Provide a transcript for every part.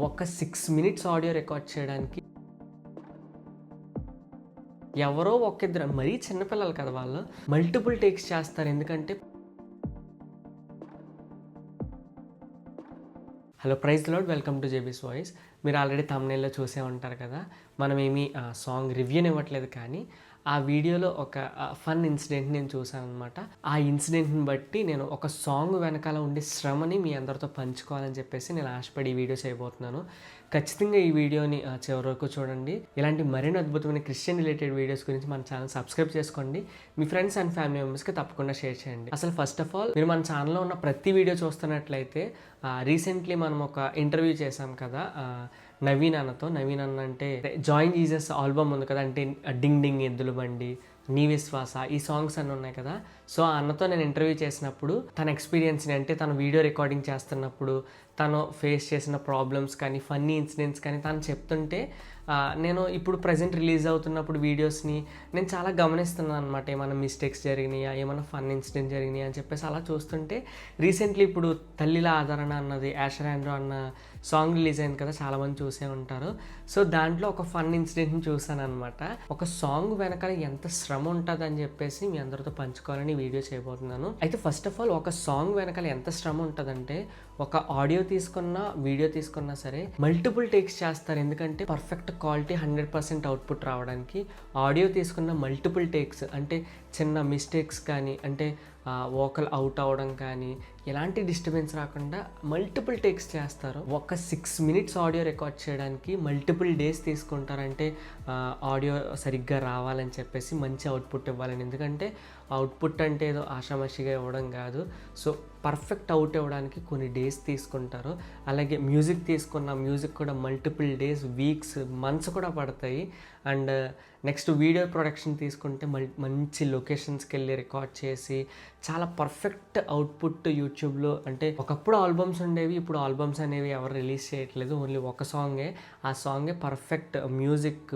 ఒక 6 minutes audio record చేయడానికి ఎవరో ఒకిద్దరు, మరీ చిన్నపిల్లలు కదా వాళ్ళు, మల్టిపుల్ టేక్స్ చేస్తారు. ఎందుకంటే hello, praise the lord, welcome to JB's voice. మీరు ఆల్రెడీ థంబ్‌నెయిల్‌లో చూసే ఉంటారు కదా. మనమేమి సాంగ్ రివ్యూని ఇవ్వట్లేదు, కానీ ఆ వీడియోలో ఒక ఫన్ ఇన్సిడెంట్ నేను చూసాననమాట. ఆ ఇన్సిడెంట్ని బట్టి నేను ఒక సాంగ్ వెనకాల ఉండే శ్రమని మీ అందరితో పంచుకోవాలని చెప్పేసి నేను ఆశపడి ఈ వీడియో చేయబోతున్నాను. ఖచ్చితంగా ఈ వీడియోని చివరి వరకు చూడండి. ఇలాంటి మరిన్ని అద్భుతమైన క్రిస్టియన్ రిలేటెడ్ వీడియోస్ గురించి మన ఛానల్ సబ్స్క్రైబ్ చేసుకోండి. మీ ఫ్రెండ్స్ అండ్ ఫ్యామిలీ మెంబర్స్కి తప్పకుండా షేర్ చేయండి. అసలు ఫస్ట్ ఆఫ్ ఆల్, మీరు మన ఛానల్లో ఉన్న ప్రతి వీడియో చూస్తున్నట్లయితే రీసెంట్లీ మనం ఒక ఇంటర్వ్యూ చేసాం కదా నవీన్ అన్నతో. నవీన్ అన్న అంటే జాయిన్ జీసస్ ఆల్బమ్ ఉంది కదా, అంటే డింగ్ డింగ్ ఎద్దుల బండి, నీ విశ్వాస, ఈ సాంగ్స్ అన్నీ ఉన్నాయి కదా. సో ఆ అన్నతో నేను ఇంటర్వ్యూ చేసినప్పుడు తన ఎక్స్పీరియన్స్ని, అంటే తను వీడియో రికార్డింగ్ చేస్తున్నప్పుడు తను ఫేస్ చేసిన ప్రాబ్లమ్స్ కానీ ఫన్నీ ఇన్సిడెంట్స్ కానీ తను చెప్తుంటే నేను ఇప్పుడు ప్రజెంట్ రిలీజ్ అవుతున్నప్పుడు వీడియోస్ని నేను చాలా గమనిస్తున్నాను అనమాట. ఏమైనా మిస్టేక్స్ జరిగినాయా, ఏమైనా ఫన్ ఇన్సిడెంట్ జరిగినాయా అని చెప్పేసి అలా చూస్తుంటే రీసెంట్లీ ఇప్పుడు తల్లిల ఆదరణ అన్నది యాషర్ ఆండ్రూ అన్న సాంగ్ రిలీజ్ అయింది కదా, చాలామంది చూసే ఉంటారు. సో దాంట్లో ఒక ఫన్ ఇన్సిడెంట్ని చూసాను అనమాట. ఒక సాంగ్ వెనకాల ఎంత శ్రమ ఉంటుంది అని చెప్పేసి మీ అందరితో పంచుకోవాలని వీడియో చేయబోతున్నాను. అయితే ఫస్ట్ ఆఫ్ ఆల్, ఒక సాంగ్ వెనకాల ఎంత శ్రమ ఉంటుందంటే, ఒక ఆడియో తీసుకున్నా వీడియో తీసుకున్నా సరే మల్టిపుల్ టేక్స్ చేస్తారు. ఎందుకంటే పర్ఫెక్ట్ క్వాలిటీ 100% అవుట్పుట్ రావడానికి ఆడియో తీసుకున్న మల్టిపుల్ టేక్స్, అంటే చిన్న మిస్టేక్స్ కానీ, అంటే వోకల్ అవుట్ అవ్వడం కానీ, ఎలాంటి డిస్టర్బెన్స్ రాకుండా మల్టిపుల్ టేక్స్ చేస్తారు. ఒక 6 మినిట్స్ ఆడియో రికార్డ్ చేయడానికి మల్టిపుల్ డేస్ తీసుకుంటారంటే ఆడియో సరిగ్గా రావాలని చెప్పేసి, మంచి అవుట్పుట్ ఇవ్వాలని. ఎందుకంటే అవుట్పుట్ అంటే ఏదో ఆషామాషిగా ఇవ్వడం కాదు. సో పర్ఫెక్ట్ అవుట్ ఇవ్వడానికి కొన్ని డేస్ తీసుకుంటారు. అలాగే మ్యూజిక్ తీసుకున్న మ్యూజిక్ కూడా మల్టిపుల్ డేస్, వీక్స్, మంత్స్ కూడా పడతాయి. అండ్ నెక్స్ట్ వీడియో ప్రొడక్షన్ తీసుకుంటే మంచి లొకేషన్స్కి వెళ్ళి రికార్డ్ చేసి చాలా పర్ఫెక్ట్ అవుట్పుట్ యూట్యూబ్లో. అంటే ఒకప్పుడు ఆల్బమ్స్ ఉండేవి, ఇప్పుడు ఆల్బమ్స్ అనేవి ఎవరు రిలీజ్ చేయట్లేదు, ఓన్లీ ఒక సాంగే. ఆ సాంగే పర్ఫెక్ట్ మ్యూజిక్,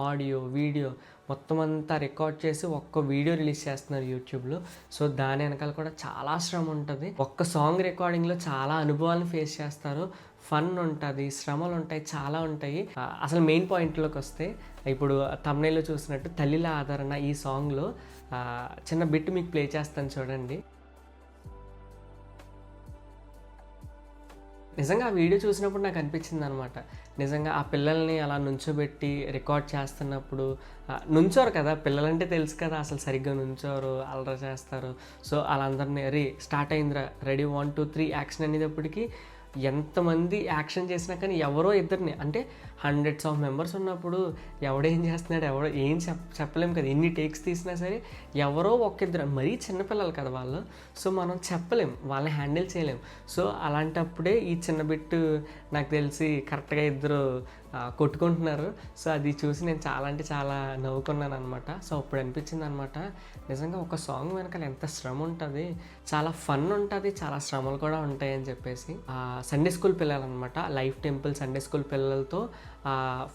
ఆడియో, వీడియో మొత్తం అంతా రికార్డ్ చేసి ఒక్క వీడియో రిలీజ్ చేస్తున్నారు యూట్యూబ్లో. సో దాని వెనకాల కూడా చాలా శ్రమ ఉంటుంది. ఒక్క సాంగ్ రికార్డింగ్లో చాలా అనుభవాలను ఫేస్ చేస్తారు. ఫన్ ఉంటుంది, శ్రమలు ఉంటాయి, చాలా ఉంటాయి. అసలు మెయిన్ పాయింట్లోకి వస్తే, ఇప్పుడు థంబ్‌నెయిల్‌లో చూసినట్టు తల్లిల ఆదరణ ఈ సాంగ్లో చిన్న బిట్ మీకు ప్లే చేస్తాను చూడండి. నిజంగా ఆ వీడియో చూసినప్పుడు నాకు అనిపించింది అనమాట, నిజంగా ఆ పిల్లల్ని అలా నుంచోబెట్టి రికార్డ్ చేస్తున్నప్పుడు, నుంచోరు కదా పిల్లలంటే తెలుసు కదా, అసలు సరిగ్గా నుంచోరు, అల్లరి చేస్తారు. సో వాళ్ళందరినీ స్టార్ట్ అయిందిరా, రెడీ 1 2 3 యాక్షన్ అనేటప్పటికీ ఎంతమంది యాక్షన్ చేసినా కానీ ఎవరో ఇద్దరిని, అంటే హండ్రెడ్స్ ఆఫ్ మెంబర్స్ ఉన్నప్పుడు ఎవడేం చేస్తున్నాడు, ఎవడో ఏం చెప్పలేము కదా. ఎన్ని టేక్స్ తీసినా సరే ఎవరో ఒకిద్దరు, మరీ చిన్నపిల్లలు కదా వాళ్ళు. సో మనం చెప్పలేం, వాళ్ళని హ్యాండిల్ చేయలేం. సో అలాంటప్పుడే ఈ చిన్న బిట్టు నాకు తెలిసి కరెక్ట్గా ఇద్దరు కొట్టుకుంటున్నారు. సో అది చూసి నేను చాలా అంటే చాలా నవ్వుకున్నాను అనమాట. సో అప్పుడు అనిపించింది అనమాట, నిజంగా ఒక సాంగ్ వెనకాల ఎంత శ్రమ ఉంటుంది, చాలా ఫన్ ఉంటుంది, చాలా శ్రమలు కూడా ఉంటాయి అని చెప్పేసి. సండే స్కూల్ పిల్లలు అనమాట, లైఫ్ టెంపుల్ సండే స్కూల్ పిల్లలతో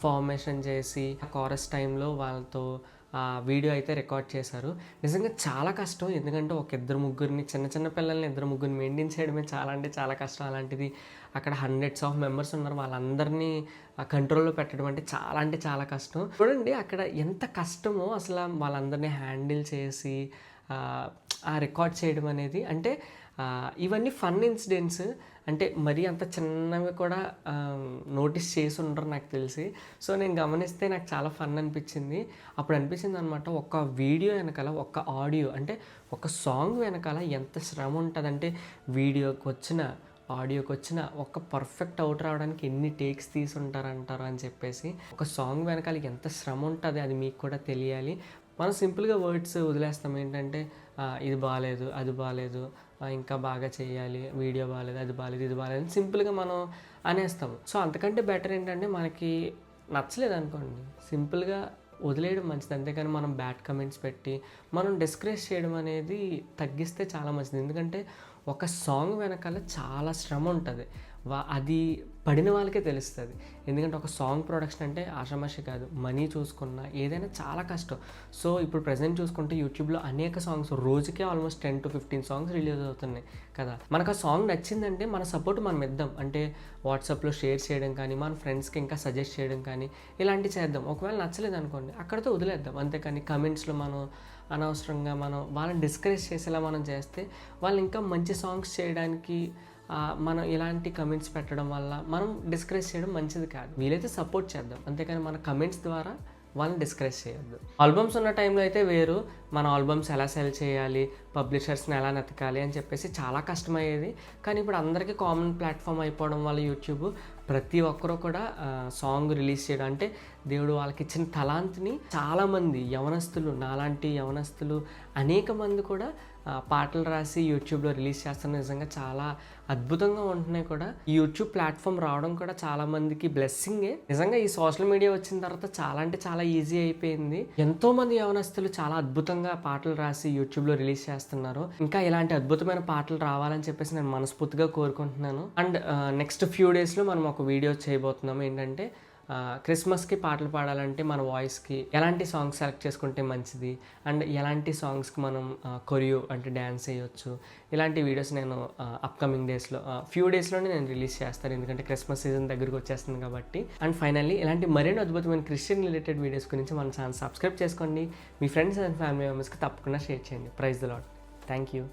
ఫార్మేషన్ చేసి కోరస్ టైంలో వాళ్ళతో వీడియో అయితే రికార్డ్ చేశారు. నిజంగా చాలా కష్టం. ఎందుకంటే ఒక ఇద్దరు ముగ్గురిని, చిన్న చిన్న పిల్లల్ని ఇద్దరు ముగ్గురిని మెయింటైన్ చేయడమే చాలా అంటే చాలా కష్టం. అలాంటిది అక్కడ హండ్రెడ్స్ ఆఫ్ మెంబర్స్ ఉన్నారు, వాళ్ళందరినీ కంట్రోల్లో పెట్టడం అంటే చాలా కష్టం. చూడండి అక్కడ ఎంత కష్టమో అసలు వాళ్ళందరినీ హ్యాండిల్ చేసి రికార్డ్ చేయడం అనేది. అంటే ఇవన్నీ ఫన్ ఇన్సిడెంట్స్, అంటే మరీ అంత చిన్నవి కూడా నోటీస్ చేసి ఉండరు నాకు తెలిసి. సో నేను గమనిస్తే నాకు చాలా ఫన్ అనిపించింది. అప్పుడు అనిపించింది అనమాట, ఒక వీడియో వెనకాల, ఒక ఆడియో, అంటే ఒక సాంగ్ వెనకాల ఎంత శ్రమ ఉంటుందంటే, వీడియోకి వచ్చిన ఆడియోకి వచ్చిన ఒక పర్ఫెక్ట్ అవుట్ రావడానికి ఎన్ని టేక్స్ తీసుంటారంటారు అని చెప్పేసి. ఒక సాంగ్ వెనకాల ఎంత శ్రమ ఉంటుంది అది మీకు కూడా తెలియాలి. మనం సింపుల్గా వర్డ్స్ వదిలేస్తాం, ఏంటంటే ఇది బాగాలేదు, అది బాగాలేదు, ఇంకా బాగా చేయాలి, వీడియో బాగాలేదు, అది బాగాలేదు, ఇది బాగాలేదు అని సింపుల్గా మనం అనేస్తాము. సో అంతకంటే బెటర్ ఏంటంటే, మనకి నచ్చలేదు అనుకోండి, సింపుల్గా వదిలేయడం మంచిది. అంతేకాని మనం బ్యాడ్ కమెంట్స్ పెట్టి మనం డిస్కరేజ్ చేయడం అనేది తగ్గిస్తే చాలా మంచిది. ఎందుకంటే ఒక సాంగ్ వెనకాల చాలా శ్రమ ఉంటుంది. అది పడిన వాళ్ళకే తెలుస్తుంది. ఎందుకంటే ఒక సాంగ్ ప్రొడక్షన్ అంటే ఆషామాషి కాదు, మనీ చూసుకున్నా ఏదైనా చాలా కష్టం. సో ఇప్పుడు ప్రజెంట్ చూసుకుంటే యూట్యూబ్లో అనేక సాంగ్స్ రోజుకే ఆల్మోస్ట్ 10 to 15 సాంగ్స్ రిలీజ్ అవుతున్నాయి కదా. మనకు ఆ సాంగ్ నచ్చిందంటే మన సపోర్ట్ మనం ఇద్దాం. అంటే వాట్సాప్లో షేర్ చేయడం కానీ, మన ఫ్రెండ్స్కి ఇంకా సజెస్ట్ చేయడం కానీ ఇలాంటివి చేద్దాం. ఒకవేళ నచ్చలేదు అనుకోండి, అక్కడితో వదిలేద్దాం. అంతేకాని కమెంట్స్లో మనం అనవసరంగా వాళ్ళని డిస్కరేజ్ చేసేలా మనం చేస్తే వాళ్ళు ఇంకా మంచి సాంగ్స్ చేయడానికి మనం ఇలాంటి కమెంట్స్ పెట్టడం వల్ల మనం డిస్కరేజ్ చేయడం మంచిది కాదు. వీలైతే సపోర్ట్ చేద్దాం, అంతేకాని మన కమెంట్స్ ద్వారా వాళ్ళని డిస్కరేజ్ చేయొద్దు. ఆల్బమ్స్ ఉన్న టైంలో అయితే వేరు, మన ఆల్బమ్స్ ఎలా సెల్ చేయాలి, పబ్లిషర్స్ని ఎలా నెతకాలి అని చెప్పేసి చాలా కష్టమయ్యేది. కానీ ఇప్పుడు అందరికీ కామన్ ప్లాట్ఫామ్ అయిపోవడం వల్ల యూట్యూబ్ ప్రతి ఒక్కరూ కూడా సాంగ్ రిలీజ్ చేయడం, అంటే దేవుడు వాళ్ళకి ఇచ్చిన తలాంతిని చాలామంది యవనస్తులు, నాలాంటి యవనస్తులు అనేక మంది కూడా పాటలు రాసి యూట్యూబ్లో రిలీజ్ చేస్తున్న నిజంగా చాలా అద్భుతంగా ఉంటున్నాయి కూడా. ఈ యూట్యూబ్ ప్లాట్ఫామ్ రావడం కూడా చాలామందికి బ్లెస్సింగే. నిజంగా ఈ సోషల్ మీడియా వచ్చిన తర్వాత చాలా అంటే చాలా ఈజీ అయిపోయింది. ఎంతోమంది యవనస్తులు చాలా అద్భుతంగా పాటలు రాసి యూట్యూబ్లో రిలీజ్ చేస్తున్నారు. ఇంకా ఇలాంటి అద్భుతమైన పాటలు రావాలని చెప్పేసి నేను మనస్ఫూర్తిగా కోరుకుంటున్నాను. అండ్ నెక్స్ట్ ఫ్యూ డేస్లో మనం ఒక వీడియో చేయబోతున్నాము. ఏంటంటే క్రిస్మస్కి పాటలు పాడాలంటే మన వాయిస్కి ఎలాంటి సాంగ్స్ సెలెక్ట్ చేసుకుంటే మంచిది, అండ్ ఎలాంటి సాంగ్స్కి మనం కొరియో అంటే డ్యాన్స్ చేయొచ్చు, ఇలాంటి వీడియోస్ నేను అప్కమింగ్ డేస్లో ఫ్యూ డేస్లోనే నేను రిలీజ్ చేస్తాను. ఎందుకంటే క్రిస్మస్ సీజన్ దగ్గరికి వచ్చేస్తుంది కాబట్టి. అండ్ ఫైనల్లీ ఇలాంటి మరిన్ని అద్భుతమైన క్రిస్టియన్ రిలేటెడ్ వీడియోస్ గురించి మన ఛానల్ సబ్స్క్రైబ్ చేసుకోండి. మీ ఫ్రెండ్స్ అండ్ ఫ్యామిలీ మెంబర్స్కి తప్పకుండా షేర్ చేయండి. Praise the lord. Thank you.